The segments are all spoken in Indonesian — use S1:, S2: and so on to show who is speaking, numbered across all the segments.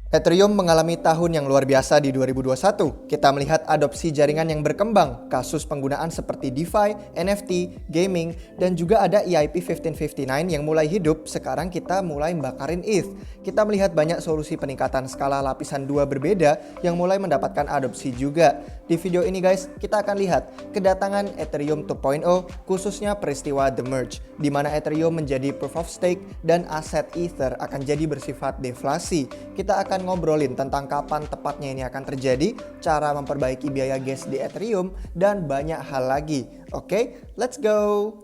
S1: Ethereum mengalami tahun yang luar biasa di 2021. Kita melihat adopsi jaringan yang berkembang, kasus penggunaan seperti DeFi, NFT, gaming, dan juga ada EIP 1559 yang mulai hidup. Sekarang kita mulai membakarin ETH. Kita melihat banyak solusi peningkatan skala lapisan 2 berbeda yang mulai mendapatkan adopsi juga. Di video ini guys, kita akan lihat kedatangan Ethereum 2.0, khususnya peristiwa The Merge, di mana Ethereum menjadi proof of stake dan aset Ether akan jadi bersifat deflasi. Kita akan ngobrolin tentang kapan tepatnya ini akan terjadi, cara memperbaiki biaya gas di Ethereum, dan banyak hal lagi. Oke, let's go!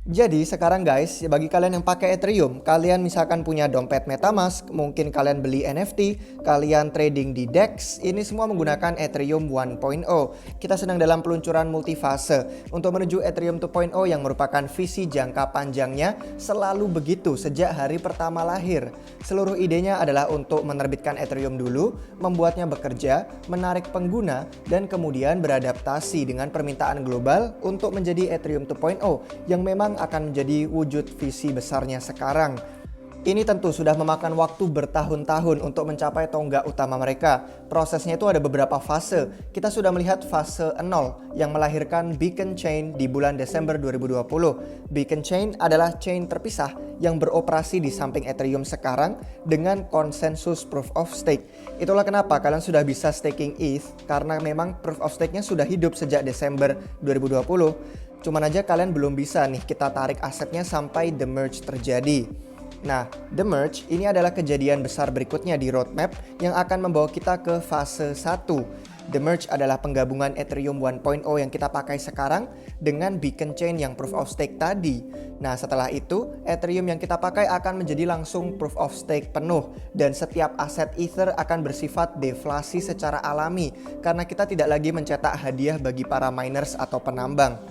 S1: Jadi sekarang guys, bagi kalian yang pakai Ethereum, kalian misalkan punya dompet MetaMask, mungkin kalian beli NFT, kalian trading di DEX, ini semua menggunakan Ethereum 1.0. Kita sedang dalam peluncuran multifase untuk menuju Ethereum 2.0 yang merupakan visi jangka panjangnya selalu begitu sejak hari pertama lahir. Seluruh idenya adalah untuk menerbitkan Ethereum dulu, membuatnya bekerja, menarik pengguna, dan kemudian beradaptasi dengan permintaan global untuk menjadi Ethereum 2.0 yang memang akan menjadi wujud visi besarnya sekarang. Ini tentu sudah memakan waktu bertahun-tahun untuk mencapai tonggak utama mereka. Prosesnya itu ada beberapa fase. Kita sudah melihat fase 0 yang melahirkan Beacon Chain di bulan Desember 2020. Beacon Chain adalah chain terpisah yang beroperasi di samping Ethereum sekarang dengan konsensus proof of stake. Itulah kenapa kalian sudah bisa staking ETH, karena memang proof of stake-nya sudah hidup sejak Desember 2020. Cuman aja kalian belum bisa nih kita tarik asetnya sampai The Merge terjadi. Nah, The Merge ini adalah kejadian besar berikutnya di roadmap yang akan membawa kita ke fase 1. The Merge adalah penggabungan Ethereum 1.0 yang kita pakai sekarang dengan Beacon Chain yang proof of stake tadi. Nah, setelah itu Ethereum yang kita pakai akan menjadi langsung proof of stake penuh, dan setiap aset Ether akan bersifat deflasi secara alami karena kita tidak lagi mencetak hadiah bagi para miners atau penambang.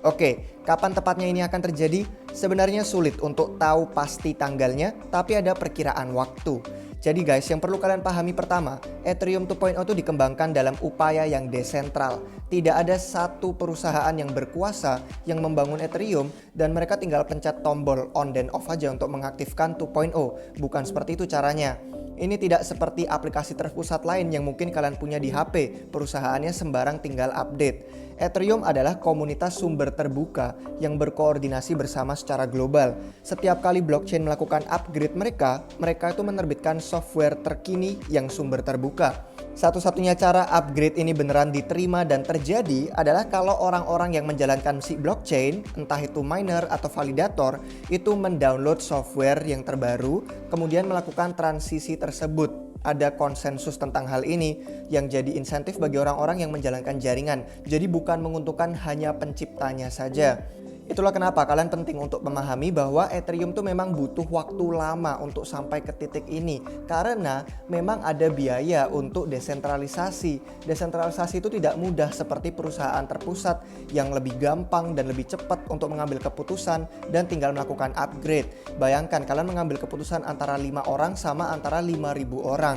S1: Oke, kapan tepatnya ini akan terjadi? Sebenarnya sulit untuk tahu pasti tanggalnya, tapi ada perkiraan waktu. Jadi guys, yang perlu kalian pahami pertama, Ethereum 2.0 itu dikembangkan dalam upaya yang desentral. Tidak ada satu perusahaan yang berkuasa yang membangun Ethereum dan mereka tinggal pencet tombol on dan off aja untuk mengaktifkan 2.0. Bukan seperti itu caranya. Ini tidak seperti aplikasi terpusat lain yang mungkin kalian punya di HP, perusahaannya sembarang tinggal update. Ethereum adalah komunitas sumber terbuka yang berkoordinasi bersama secara global. Setiap kali blockchain melakukan upgrade mereka itu menerbitkan software terkini yang sumber terbuka. Satu-satunya cara upgrade ini beneran diterima dan terjadi adalah kalau orang-orang yang menjalankan si blockchain, entah itu miner atau validator, itu mendownload software yang terbaru, kemudian melakukan transisi tersebut. Ada konsensus tentang hal ini yang jadi insentif bagi orang-orang yang menjalankan jaringan. Jadi bukan menguntungkan hanya penciptanya saja. Itulah kenapa kalian penting untuk memahami bahwa Ethereum tuh memang butuh waktu lama untuk sampai ke titik ini. Karena memang ada biaya untuk desentralisasi. Desentralisasi itu tidak mudah seperti perusahaan terpusat yang lebih gampang dan lebih cepat untuk mengambil keputusan dan tinggal melakukan upgrade. Bayangkan kalian mengambil keputusan antara 5 orang sama antara 5.000 orang.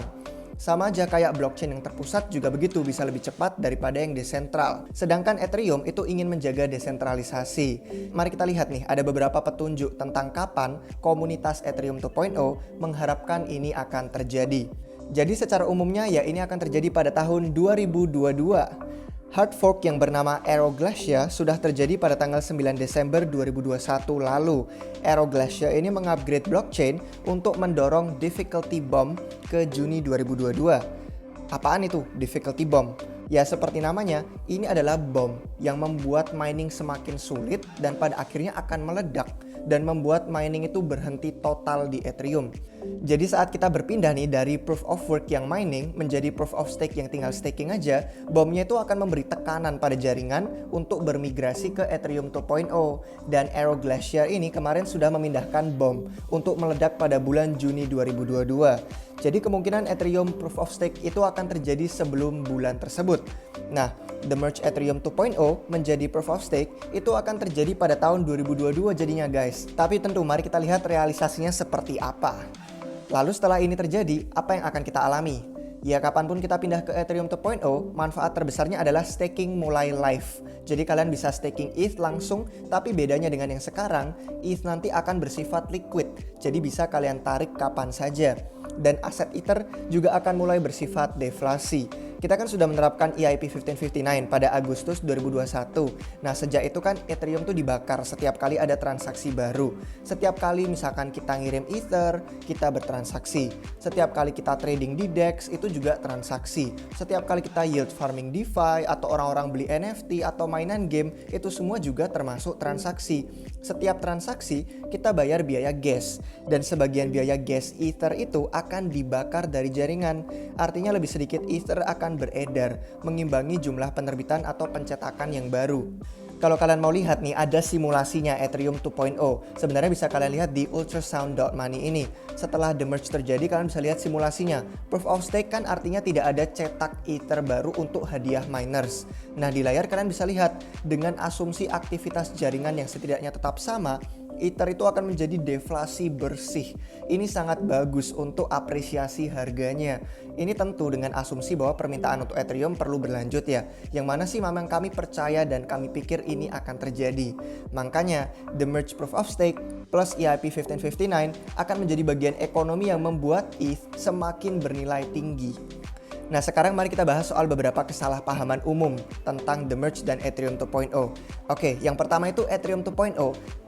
S1: Sama aja kayak blockchain yang terpusat juga begitu, bisa lebih cepat daripada yang desentral. Sedangkan Ethereum itu ingin menjaga desentralisasi. Mari kita lihat nih, ada beberapa petunjuk tentang kapan komunitas Ethereum 2.0 mengharapkan ini akan terjadi. Jadi secara umumnya ya ini akan terjadi pada tahun 2022. Hard fork yang bernama Aero Glacier sudah terjadi pada tanggal 9 Desember 2021 lalu. Aero Glacier ini mengupgrade blockchain untuk mendorong difficulty bomb ke Juni 2022. Apaan itu difficulty bomb? Ya seperti namanya, ini adalah bom yang membuat mining semakin sulit dan pada akhirnya akan meledak dan membuat mining itu berhenti total di Ethereum. Jadi saat kita berpindah nih dari proof of work yang mining menjadi proof of stake yang tinggal staking aja, bomnya itu akan memberi tekanan pada jaringan untuk bermigrasi ke Ethereum 2.0. Dan Aero Glacier ini kemarin sudah memindahkan bom untuk meledak pada bulan Juni 2022. Jadi kemungkinan Ethereum proof of stake itu akan terjadi sebelum bulan tersebut. Nah, The Merge Ethereum 2.0 menjadi proof of stake itu akan terjadi pada tahun 2022 jadinya guys. Tapi tentu mari kita lihat realisasinya seperti apa. Lalu setelah ini terjadi, apa yang akan kita alami? Ya kapanpun kita pindah ke Ethereum 2.0, manfaat terbesarnya adalah staking mulai live. Jadi kalian bisa staking ETH langsung, tapi bedanya dengan yang sekarang, ETH nanti akan bersifat liquid. Jadi bisa kalian tarik kapan saja. Dan aset Ether juga akan mulai bersifat deflasi. Kita kan sudah menerapkan EIP 1559 pada Agustus 2021. Nah sejak itu kan Ethereum tuh dibakar setiap kali ada transaksi baru. Setiap kali misalkan kita ngirim Ether, kita bertransaksi. Setiap kali kita trading di DEX, itu juga transaksi. Setiap kali kita yield farming DeFi, atau orang-orang beli NFT, atau mainan game, itu semua juga termasuk transaksi. Setiap transaksi, kita bayar biaya gas. Dan sebagian biaya gas Ether itu akan dibakar dari jaringan. Artinya lebih sedikit Ether akan beredar, mengimbangi jumlah penerbitan atau pencetakan yang baru. Kalau kalian mau lihat nih, ada simulasinya Ethereum 2.0. Sebenarnya bisa kalian lihat di ultrasound.money ini. Setelah the merge terjadi, kalian bisa lihat simulasinya. Proof of stake kan artinya tidak ada cetak Ether baru untuk hadiah miners. Nah di layar kalian bisa lihat, dengan asumsi aktivitas jaringan yang setidaknya tetap sama, Ether itu akan menjadi deflasi bersih. Ini sangat bagus untuk apresiasi harganya. Ini tentu dengan asumsi bahwa permintaan untuk Ethereum perlu berlanjut ya. Yang mana sih memang kami percaya dan kami pikir ini akan terjadi. Makanya the merge proof of stake plus EIP 1559 akan menjadi bagian ekonomi yang membuat ETH semakin bernilai tinggi. Nah sekarang mari kita bahas soal beberapa kesalahpahaman umum tentang the merge dan Ethereum 2.0. Oke, yang pertama itu Ethereum 2.0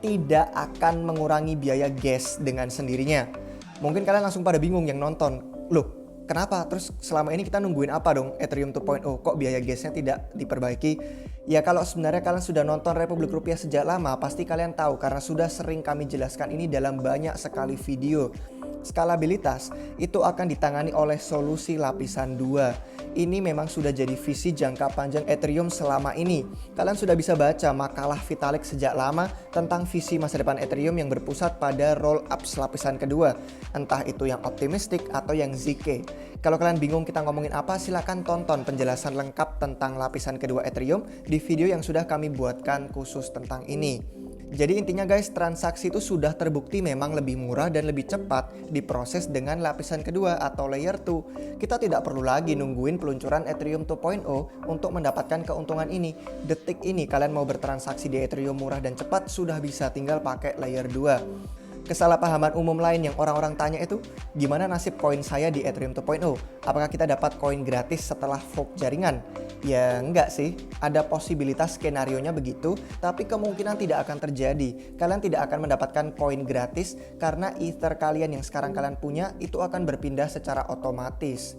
S1: tidak akan mengurangi biaya gas dengan sendirinya. Mungkin kalian langsung pada bingung yang nonton, loh kenapa? Terus selama ini kita nungguin apa dong Ethereum 2.0? Kok biaya gasnya tidak diperbaiki? Ya kalau sebenarnya kalian sudah nonton Republik Rupiah sejak lama, pasti kalian tahu karena sudah sering kami jelaskan ini dalam banyak sekali video. Skalabilitas itu akan ditangani oleh solusi lapisan 2. Ini memang sudah jadi visi jangka panjang Ethereum selama ini. Kalian sudah bisa baca makalah Vitalik sejak lama tentang visi masa depan Ethereum yang berpusat pada roll up lapisan kedua. Entah itu yang optimistik atau yang ZK. Kalau kalian bingung kita ngomongin apa, silahkan tonton penjelasan lengkap tentang lapisan kedua Ethereum di video yang sudah kami buatkan khusus tentang ini. Jadi intinya guys, transaksi itu sudah terbukti memang lebih murah dan lebih cepat diproses dengan lapisan kedua atau layer 2. Kita tidak perlu lagi nungguin peluncuran Ethereum 2.0 untuk mendapatkan keuntungan ini. Detik ini kalian mau bertransaksi di Ethereum murah dan cepat sudah bisa, tinggal pakai layer 2. Kesalahpahaman umum lain yang orang-orang tanya itu, gimana nasib koin saya di Ethereum 2.0? Apakah kita dapat koin gratis setelah fork jaringan? Ya enggak sih, ada posibilitas skenarionya begitu, tapi kemungkinan tidak akan terjadi. Kalian tidak akan mendapatkan koin gratis karena Ether kalian yang sekarang kalian punya itu akan berpindah secara otomatis.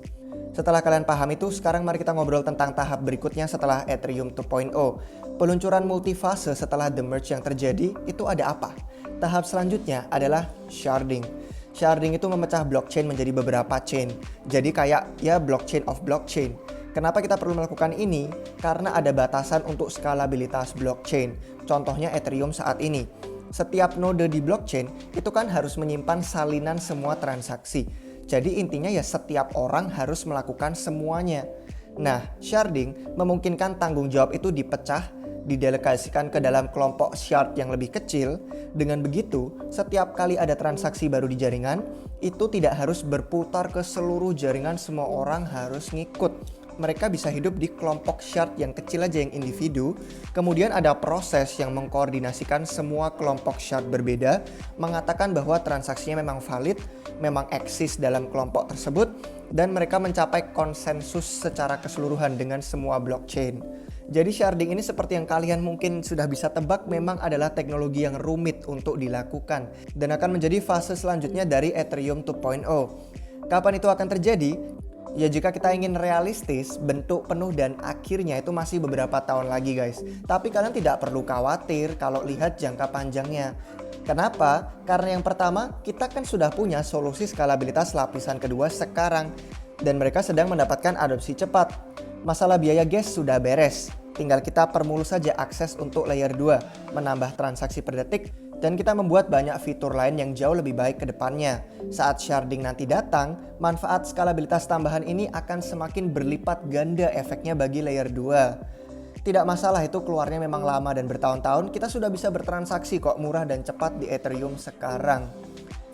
S1: Setelah kalian paham itu, sekarang mari kita ngobrol tentang tahap berikutnya setelah Ethereum 2.0. Peluncuran multifase setelah the merge yang terjadi, itu ada apa? Tahap selanjutnya adalah sharding. Sharding itu memecah blockchain menjadi beberapa chain. Jadi kayak ya blockchain of blockchain. Kenapa kita perlu melakukan ini? Karena ada batasan untuk skalabilitas blockchain. Contohnya Ethereum saat ini. Setiap node di blockchain itu kan harus menyimpan salinan semua transaksi. Jadi intinya ya setiap orang harus melakukan semuanya. Nah, sharding memungkinkan tanggung jawab itu dipecah, didelegasikan ke dalam kelompok shard yang lebih kecil. Dengan begitu, setiap kali ada transaksi baru di jaringan, itu tidak harus berputar ke seluruh jaringan, semua orang harus ngikut. Mereka bisa hidup di kelompok shard yang kecil aja, yang individu. Kemudian ada proses yang mengkoordinasikan semua kelompok shard berbeda, mengatakan bahwa transaksinya memang valid, memang eksis dalam kelompok tersebut, dan mereka mencapai konsensus secara keseluruhan dengan semua blockchain. Jadi sharding ini seperti yang kalian mungkin sudah bisa tebak, memang adalah teknologi yang rumit untuk dilakukan dan akan menjadi fase selanjutnya dari Ethereum 2.0. Kapan itu akan terjadi? Ya jika kita ingin realistis, bentuk penuh dan akhirnya itu masih beberapa tahun lagi guys. Tapi kalian tidak perlu khawatir kalau lihat jangka panjangnya. Kenapa? Karena yang pertama, kita kan sudah punya solusi skalabilitas lapisan kedua sekarang. Dan mereka sedang mendapatkan adopsi cepat. Masalah biaya gas sudah beres. Tinggal kita permulus saja akses untuk layer 2, menambah transaksi per detik, dan kita membuat banyak fitur lain yang jauh lebih baik ke depannya. Saat sharding nanti datang, manfaat skalabilitas tambahan ini akan semakin berlipat ganda efeknya bagi layer 2. Tidak masalah itu keluarnya memang lama dan bertahun-tahun, kita sudah bisa bertransaksi kok murah dan cepat di Ethereum sekarang.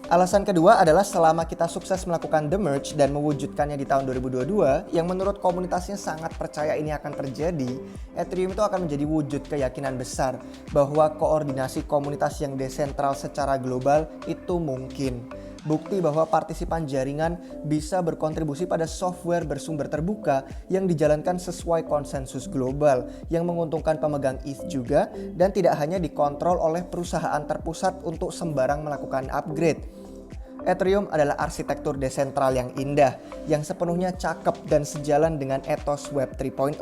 S1: Alasan kedua adalah selama kita sukses melakukan the merge dan mewujudkannya di tahun 2022, yang menurut komunitasnya sangat percaya ini akan terjadi, Ethereum itu akan menjadi wujud keyakinan besar bahwa koordinasi komunitas yang desentral secara global itu mungkin. Bukti bahwa partisipan jaringan bisa berkontribusi pada software bersumber terbuka yang dijalankan sesuai konsensus global, yang menguntungkan pemegang ETH juga, dan tidak hanya dikontrol oleh perusahaan terpusat untuk sembarang melakukan upgrade. Ethereum adalah arsitektur desentral yang indah, yang sepenuhnya cakep dan sejalan dengan etos Web 3.0.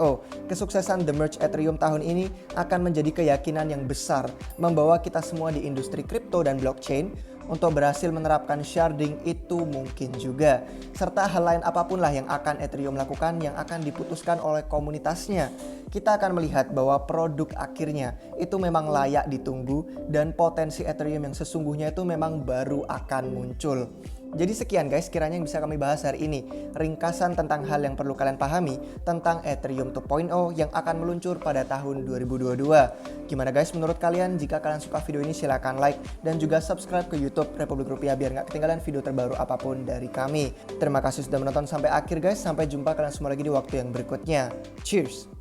S1: Kesuksesan The Merge Ethereum tahun ini akan menjadi keyakinan yang besar, membawa kita semua di industri kripto dan blockchain untuk berhasil menerapkan sharding itu mungkin juga. Serta hal lain apapun lah yang akan Ethereum lakukan yang akan diputuskan oleh komunitasnya. Kita akan melihat bahwa produk akhirnya itu memang layak ditunggu dan potensi Ethereum yang sesungguhnya itu memang baru akan muncul. Jadi sekian guys kiranya yang bisa kami bahas hari ini. Ringkasan tentang hal yang perlu kalian pahami tentang Ethereum 2.0 yang akan meluncur pada tahun 2022. Gimana guys menurut kalian? Jika kalian suka video ini silahkan like dan juga subscribe ke YouTube Republik Rupiah biar gak ketinggalan video terbaru apapun dari kami. Terima kasih sudah menonton sampai akhir guys. Sampai jumpa kalian semua lagi di waktu yang berikutnya. Cheers!